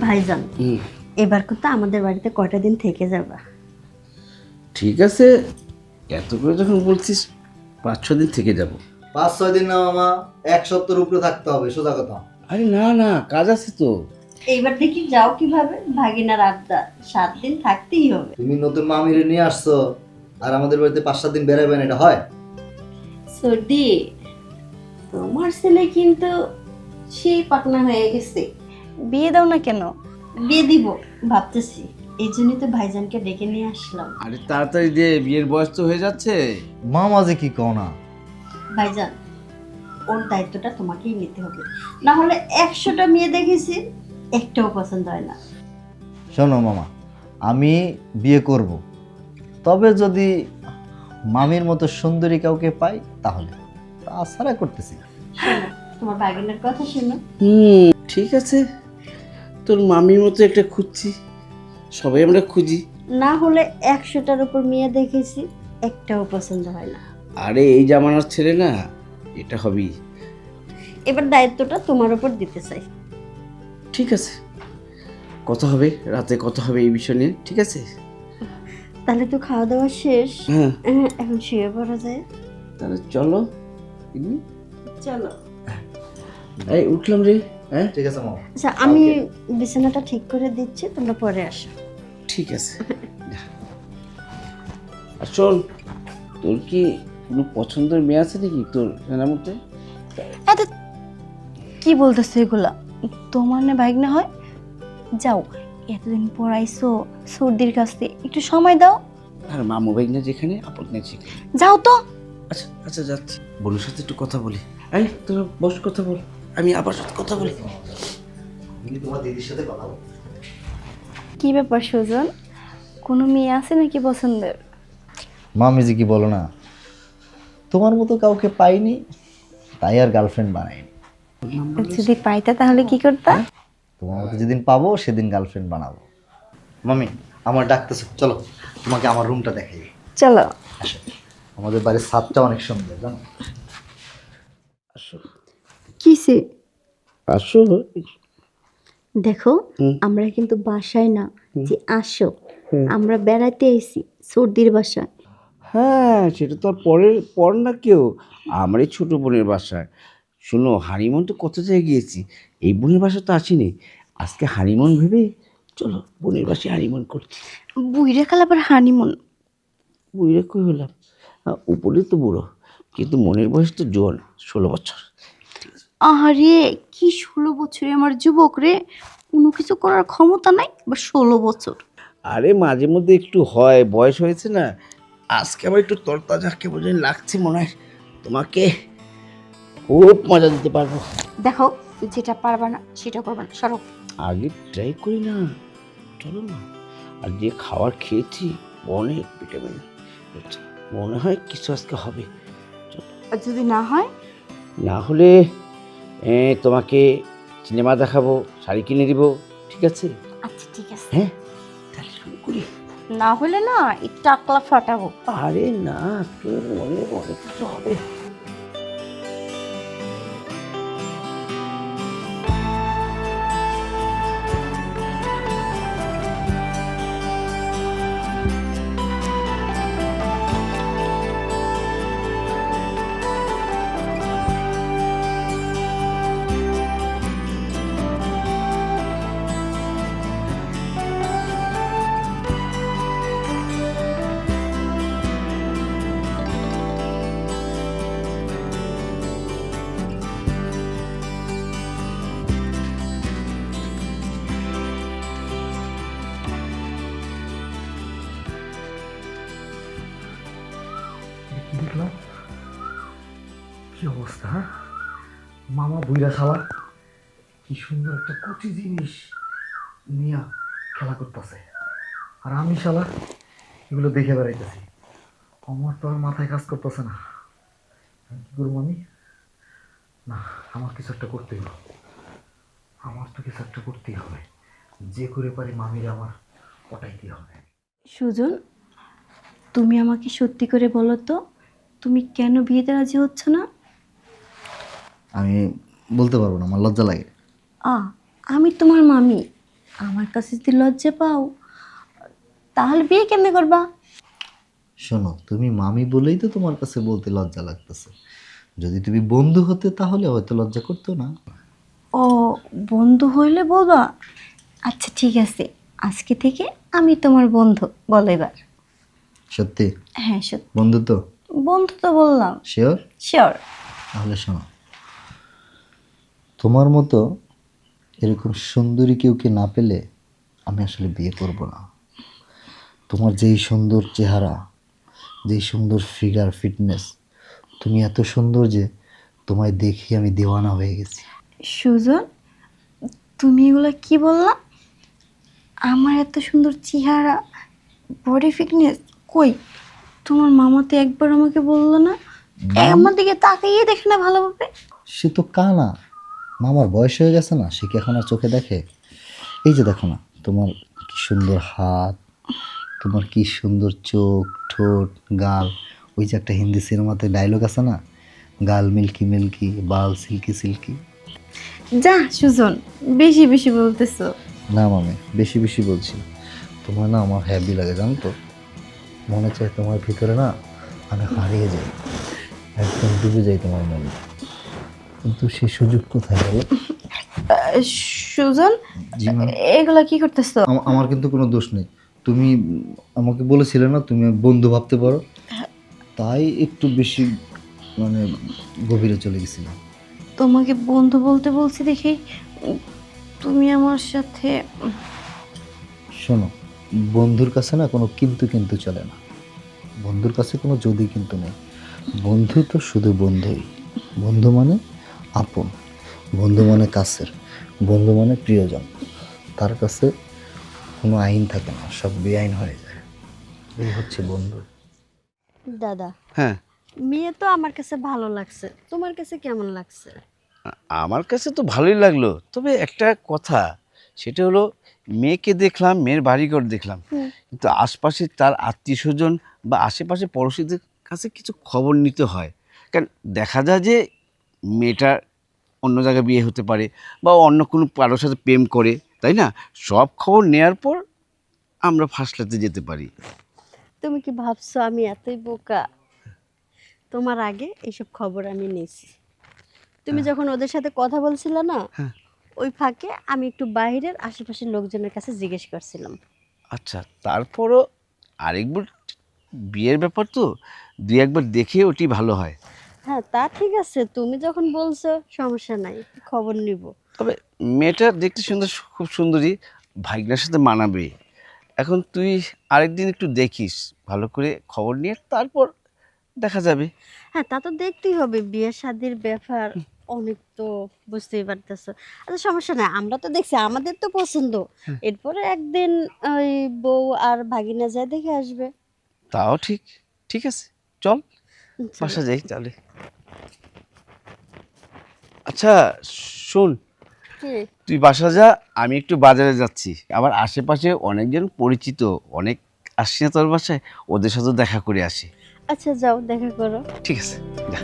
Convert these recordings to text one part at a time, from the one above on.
ভাইজান, এবার কিন্তু আমাদের বাড়িতে কয়টা দিন থেকে যাবা? ঠিক আছে, এত করে যখন বলছিস 5-6 দিন থেকে যাব। 5-6 দিন না মামা, 1 সপ্তাহের উপরে থাকতে হবে, সোজা কথা। আরে না না, কাজ আছে তো। এইবার থেকে যাও কিভাবে? ভাগিনার আড্ডা 7 দিন থাকতেই হবে। তুমি নতুন মামিরে নিয়ে আসছো আর আমাদের বাড়িতে 5-7 দিন বেড়াবেন, এটা হয়? সর্দি, তোমার ছেলে কিন্তু সেই পাকনা হয়ে গেছে। বিয়ে দাও না কেন? বিয়ে দিব ভাবতেছি, এই জন্যই তো ভাইজানকে ডেকে নিয়ে আসলাম। আরে তাড়াতাড়ি দে, বিয়ের বয়স তো হয়ে যাচ্ছে। মামা যে কি কও না। ভাইজান, ওর দায়িত্বটা তোমাকেই নিতে হবে, না হলে 100টা মেয়ে দেখেছি, একটাও পছন্দ হয় না। শোনো মামা, আমি বিয়ে করব, তবে যদি মামির মতো সুন্দরী কাউকে পাই তাহলে, তাছাড়া করতেছি না। শোনো, তোমার ভাগিনার কথা শোনো। ঠিক আছে, তোর মামির মতো একটা খুঁজছি, সবাই আমরা খুঁজি। না হলে 100টার উপর মেয়ে দেখেছি, একটাও পছন্দ হয় না। আরে এই জামানার ছেলে না, এটা হবেই। এবার দায়িত্বটা তোমার উপর দিতে চাই। ঠিক আছে, কথা হবে রাতে, কথা হবে এই বিষয় নিয়ে, ঠিক আছে? তাহলে তো খাওয়া দাওয়া শেষ, হ্যাঁ, এখন শুয়ে পড়া যায়। তাহলে চলো। চলো। এই উঠলাম রে। হ্যাঁ ঠিক আছে মামা। আচ্ছা, আমি বিছানাটা ঠিক করে দিচ্ছি, তোমরা পরে আসো। ঠিক আছে। আর শোন, তোর কি কোনো পছন্দের মেয়ে আছে নাকি তোর জানার মধ্যে? এত কি বলতেছো এগুলা? তোমার না ভাগনা হয়? যাও, এতদিন পর আইসো, সর্দির কাছে একটু সময় দাও। আর মামু ভাই না যেখানে, আপন না যেখানে। যাও তো। আচ্ছা আচ্ছা, যাচ্ছি। বোনের সাথে একটু কথা বলি। এই তোরা বস, কথা বল, আমি আবার সাথে কথা বলি। তুমি তোমার দিদির সাথে কথা বলো। কি ব্যাপার সুজন, কোনো মেয়ে আছে নাকি পছন্দের? মামি যে কি বলো না, তোমার মতো কাউকে পাইনি, তাই আর গার্লফ্রেন্ড বানাইনি। যদি পাইতা তাহলে কি করতা? তোমার মতো যেদিন পাবো সেদিন গার্লফ্রেন্ড বানাবো। মামি, আমার ডাকতেছে, চলো তোমাকে আমার রুমটা দেখাই। চলো। আসো, আমাদের বাড়ির ছাদটা অনেক সুন্দর, জানো? আসো কিসে? আসো। দেখো, হুম। আমরা কিন্তু বাসায় না যে আসো, আমরা বেড়াতে এসেছি সর্দির বাসায়। হ্যাঁ, সেটা তো আর পরের পর না কেউ, আমার এই ছোটো বোনের বাসায়। শোনো, হানিমুন তো কত জায়গায় গিয়েছি, এই বোনের বাসা তো আসিনি। আজকে হানিমুন ভেবে চলো বোনের বাসায় হানিমুন করছি। বুইরা কাল আবার হানিমুন? বুড়ে কই হলাম, উপরে তো বুড়ো, কিন্তু মনের বয়স তো জোয়ান, 16 বছর। আরে কি 16 বছরে আমার যুবক রে, কোনো কিছু করার ক্ষমতা নাই বা 16 বছর? আরে মাঝে মধ্যে একটু হয়, বয়স হয়েছে না। আজকে আবার একটু তরতাজা কেমন জানি লাগছে, মনে হয় তোমাকে খুব মজা দিতে পারবো। দেখো, যেটা পারবা না সেটা করবা না, সরো। আগে ট্রাই করি না, চলো না। আর যে খাবার খেয়েছি অনেক ভিটামিন, মনে হয় কিছু আজকে হবে। আর যদি না হয়? না হলে তোমাকে সিনেমা দেখাবো, শাড়ি কিনে দিব, ঠিক আছে? আচ্ছা ঠিক আছে। হ্যাঁ, তাহলে শুরু করি। না হলে না এই টাকলা ফাটাবো। আরে না, তোর মনে অনেক কিছু হবে। দেখলাম কি অবস্থা, হ্যাঁ? মামা বুইরা শালা কি সুন্দর একটা কচি জিনিস নিয়ে খেলা করতেছে, আর আমি শালা এগুলো দেখে বেড়াইতেছি। আমার তো আর মাথায় কাজ করতেছে না, আমি কি করবো আমি? না, আমার কিছু একটা করতেই হবে, আমার তো কিছু একটা করতেই হবে, যে করে পারি মামিরে আমার পটাইতেই হবে। সুজন, তুমি আমাকে সত্যি করে বলো তো, তুমি কেন বিয়েতে রাজি হচ্ছ না? আমি বলতে পারবো না, আমার লজ্জা লাগে। আমি তোমার মামি, আমার কাছে যদি লজ্জা পাও তাহলে বিয়ে কেমনে করবা? শোনো, তুমি মামি বলেই তো তোমার কাছে বলতে লজ্জা লাগতেছে। যদি তুমি বন্ধু হতে তাহলে হয়তো লজ্জা করতো না। ও, বন্ধু হইলে বলবা? আচ্ছা ঠিক আছে, আজকে থেকে আমি তোমার বন্ধু, বলো এবার। সত্যি? হ্যাঁ সত্যি। বন্ধু তো? বন্ধু তো বললাম। শিওর? শিওর। তাহলে শোনো, তোমার মতো এরকম সুন্দরী কেউকে না পেলে আমি আসলে বিয়ে করব না। তোমার যেই সুন্দর চেহারা, যেই সুন্দর ফিগার ফিটনেস, তুমি এত সুন্দর যে তোমায় দেখে আমি দিওয়ানা হয়ে গেছি। সুজন, তুমি এগুলো কি বললা? আমার এত সুন্দর চেহারা, বডি ফিটনেস, কই তোমার মামা তো একবার আমাকে বললো না? আমার দিকে তাকাইয়ে দেখে না ভালোভাবে। সে তো কানা, মামার বয়স হয়ে গেছে না, সে কি এখন আর চোখে দেখে? এই যে দেখো না, তোমার কি সুন্দর হাত, তোমার কি সুন্দর চোখ, ঠোঁট, গাল। ওই যে একটা হিন্দি সিনেমাতে ডায়লগ আছে না, গাল মিল্কি মিল্কি, বাল সিল্কি সিল্কি। যা সুজন, বেশি বেশি বলতেছো। না মামে, বেশি বেশি বলছি। তোমার না আমার হ্যাপি লাগে, জানো তো। মনে চায় তোমার ভিতরে না আমি হারিয়ে যাই, একদম ডুবে যাই তোমার মনে। কিন্তু সেই সুযোগ কোথায় বলো? সুজন, জি ম্যাম। এগুলা কি করতেছো? আমার কিন্তু কোনো দোষ নেই। তুমি আমাকে বলেছিলে না তুমি বন্ধু ভাবতে পারো, তাই একটু বেশি মানে গভীরে চলে গেছিলাম। তোমাকে বন্ধু বলতে বলছি দেখি তুমি আমার সাথে। শোনো, বন্ধুর কাছে না কোনো কিন্তু কিন্তু চলে না, বন্ধুর কাছে কোনো যদি কিন্তু নেই। বন্ধু তো শুধু বন্ধুই। বন্ধু মানে আপন, বন্ধু মানে কাছের, বন্ধু মানে প্রিয়জন। তার কাছে কোনো আইন থাকে না, সব বেআইন হয়ে যায়। এই হচ্ছে বন্ধু। দাদা, হ্যাঁ, মেয়ে তো আমার কাছে ভালো লাগছে, তোমার কাছে কেমন লাগছে? আমার কাছে তো ভালোই লাগলো, তবে একটা কথা, সেটা হলো মেয়েকে দেখলাম, মেয়ের বাড়িঘর দেখলাম, কিন্তু আশপাশে তার আত্মীয় স্বজন বা আশেপাশে পড়োশীদের কাছে কিছু খবর নিতে হয়। কারণ দেখা যায় যে মেয়েটা অন্য জায়গায় বিয়ে হতে পারে বা অন্য কোনো কারোর সাথে প্রেম করে, তাই না? সব খবর নেয়ার পর আমরা ফাঁসলাতে যেতে পারি। তুমি কি ভাবছো আমি এতই বোকা? তোমার আগে এইসব খবর আমি নিয়েছি। তুমি যখন ওদের সাথে কথা বলছিলে না, হ্যাঁ। ওই ফাঁকে আমি একটু বাইরের আশেপাশের লোকজনের কাছে জিজ্ঞেস করছিলাম। আচ্ছা, তারপরও আরেকবার, বিয়ের ব্যাপার তো দুই একবার দেখে ওটি ভালো হয়। হ্যাঁ, তা ঠিক আছে, তুমি যখন বলছো সমস্যা নাই, খবর নিব। তবে মেয়েটা দেখতে সুন্দর, খুব সুন্দরী, ভাইগনার সাথে মানাবে। এখন তুই আরেকদিন একটু দেখিস, ভালো করে খবর নিয়ে তারপর দেখা যাবে। হ্যাঁ, তা তো দেখতেই হবে, বিয়ে শাদির ব্যাপার অনেক তো, বুঝতেই পারতেছো। আচ্ছা সমস্যা নাই, আমরা তো দেখছি, আমাদের তো পছন্দ। এরপরে একদিন ওই বউ আর ভাগিনা যায় দেখে আসবে। তাও ঠিক, ঠিক আছে, চল চলো। বাসা যাই তাহলে। আচ্ছা শোন, কি? তুই বাসা যা, আমি একটু বাজারে যাচ্ছি, আবার আশেপাশে অনেকজন পরিচিত অনেক আসছি না তোর বাসায়, ওদের সাথে দেখা করে আসি। আচ্ছা যাও, দেখা করো। ঠিক আছে, যা।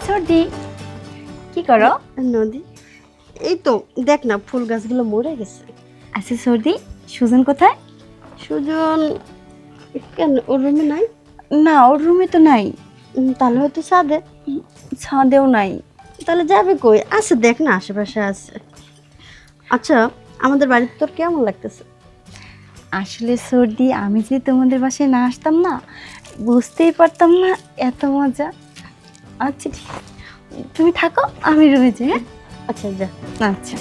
সর্দি, কি করো? নদী, এই তো দেখ না, ফুল গাছগুলো মরে গেছে। আচ্ছা সর্দি, সুজন কোথায়? সুজন কেন, ওর রুমে নাই? না, ওর রুমে তো নাই। তাহলে হয়তো ছাদে। ছাদেও নাই। তাহলে যাবে কই? আছে, দেখ না, আশেপাশে আছে। আচ্ছা, আমাদের বাড়িতে তোর কেমন লাগতেছে? আসলে সর্দি, আমি যদি তোমাদের বাসায় না আসতাম না, বুঝতেই পারতাম না এত মজা। আচ্ছা ঠিক আছে, তুমি থাকো, আমি রুমে যাই। হ্যাঁ আচ্ছা যা। আচ্ছা।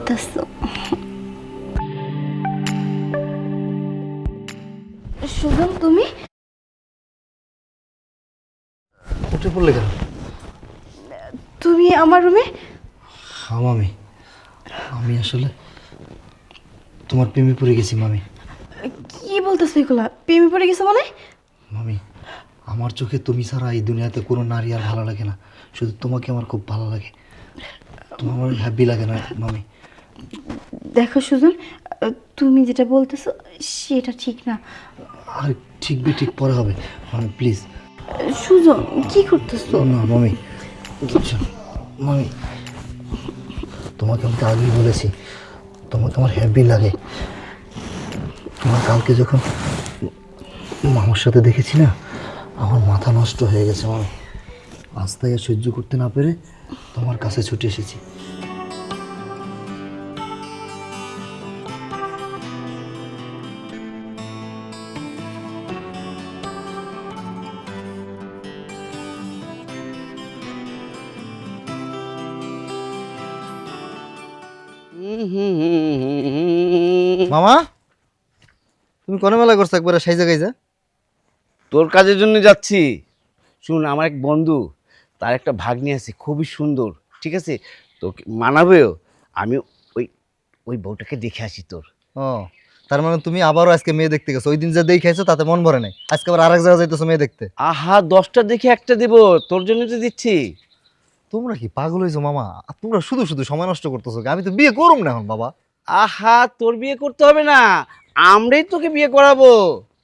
বলতেছো? সুজন, তুমি উঠে পড়লে কেন? তুমি আমার রুমে? হ্যাঁ মামি, আমি আসলে তোমার প্রেমে পড়ে গেছি মামি। কি বলতেছো এগুলা? প্রেমে পড়ে গেছো মানে? মামি, আমার চোখে তুমি ছাড়া এই দুনিয়াতে কোনো নারী আর ভালো লাগে না, শুধু তোমাকে আমার খুব ভালো লাগে। তোমার আমার হ্যাপি লাগে না মামি? দেখো সুজন, তুমি যেটা বলতেছো সেটা ঠিক না। আর ঠিক ঠিক পরে হবে মামি, প্লিজ। সুজন, কি করতেছো? না মামি, শোনো, মামি তোমাকে আমি তো আগেই বলেছি তোমাকে আমার হ্যাপি লাগে। তোমার কালকে যখন মামার সাথে দেখেছি না, আমার মাথা নষ্ট হয়ে গেছে মামি। আজ তাই আর সহ্য করতে না পেরে তোমার কাছে ছুটে এসেছি। মামা, তুমি কোন মেলা করছো একবারে সেই জায়গায় যা? তোর কাজের জন্য যাচ্ছি। শুন, আমার এক বন্ধু, তার একটা ভাগ্নি আছে খুবই সুন্দর, ঠিক আছে, তোকে মানাবেও। আমি ওই ওই বউটাকে দেখে আসি তোর। ও, তার মানে তুমি আবারও আজকে মেয়ে দেখতে গেছো? ওই দিন যে দেখেছো তাতে মন ভরে নাই, আজকে আবার আরেক জায়গায় যাইতেছো মেয়ে দেখতে? আহা, 10টা দেখে একটা দেব, তোর জন্য তো দিচ্ছি। তোমরা কি পাগল হয়েছো মামা? আর তোমরা শুধু শুধু সময় নষ্ট করতেছো। আমি তো বিয়ে করুম না এখন বাবা। আহা, তোর বিয়ে করতে হবে না, আমরাই তোকে বিয়ে করাবো,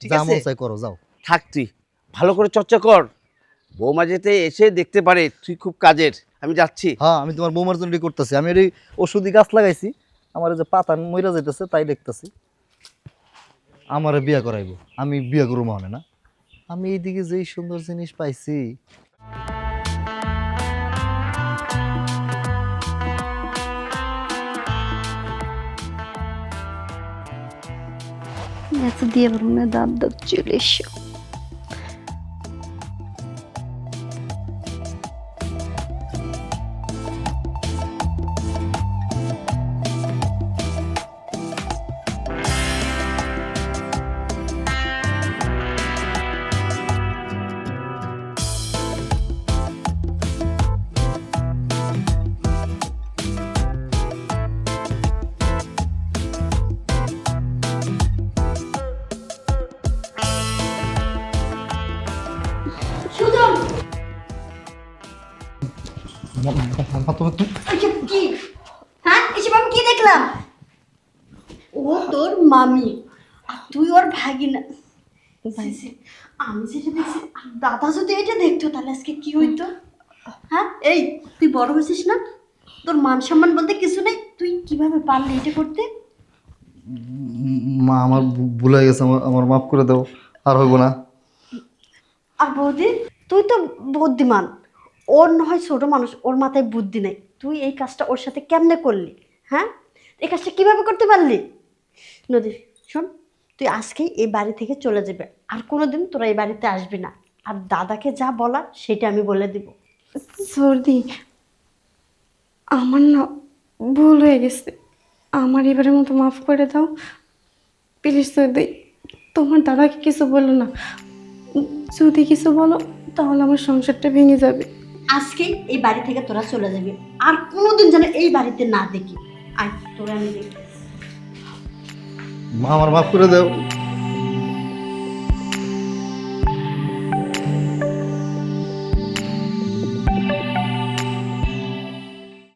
ঠিক যা আছে? মন চাই করো, যাও। থাক, তুই ভালো করে চর্চা কর, বৌমা যেতে এসে দেখতে পারে তুই খুব কাজের। আমি যাচ্ছি। হ্যাঁ, আমি তোমার বৌমার জন্য করতেছি। আমি এই ওষুধি গাছ লাগাইছি, আমার এই যে পাতা মইরা যাইতেছে তাই দেখতেছি। আমারে বিয়ে করাইবো, আমি বিয়ে করবো মানে না? আমি এইদিকে যেই সুন্দর জিনিস পাইছি। এত দিয়ে রুমে দাঁত দাঁত চলে এসো। মামা, তুমি এসব কি? হ্যাঁ, এসব আমি কি দেখলাম? ও তোর মামি আর তুই ওর ভাগিনা। আমি যেটা দেখছি, আর দাদা যদি এটা দেখতো তাহলে আজকে কি হইতো? হ্যাঁ, এই তুই বড় হয়েছিস না? তোর মান সম্মান বলতে কিছু নেই, তুই কিভাবে পারলি এটা করতে? মা, আমার ভুল হয়ে গেছে, আমার মাফ করে দাও, আর হইব না। আর বৌদি, তুই তো বুদ্ধিমান, ওর না হয় ছোট মানুষ, ওর মাথায় বুদ্ধি নেই। তুই এই কাজটা ওর সাথে কেমনে করলি? হ্যাঁ, এই কাজটা কিভাবে করতে পারলি? নদী, শোন, তুই আজকেই এই বাড়ি থেকে চলে যাবে, আর কোনোদিন তোরা এই বাড়িতে আসবি না। আর দাদাকে যা বলা সেটা আমি বলে দিব। সর্দি, আমার না ভুল হয়ে গেছে, আমার এবারের মতো মাফ করে দাও প্লিজ। সর্দি, তোমার দাদাকে কিছু বলো না, যদি কিছু বলো তাহলে আমার সংসারটা ভেঙে যাবে। আজকেই এই বাড়ি থেকে তোরা চলে যাবি, আর কোনোদিন যেন এই বাড়িতে না দেখি। আয় তোরা, আমি দেখি। মা, আমার মাফ করে দাও।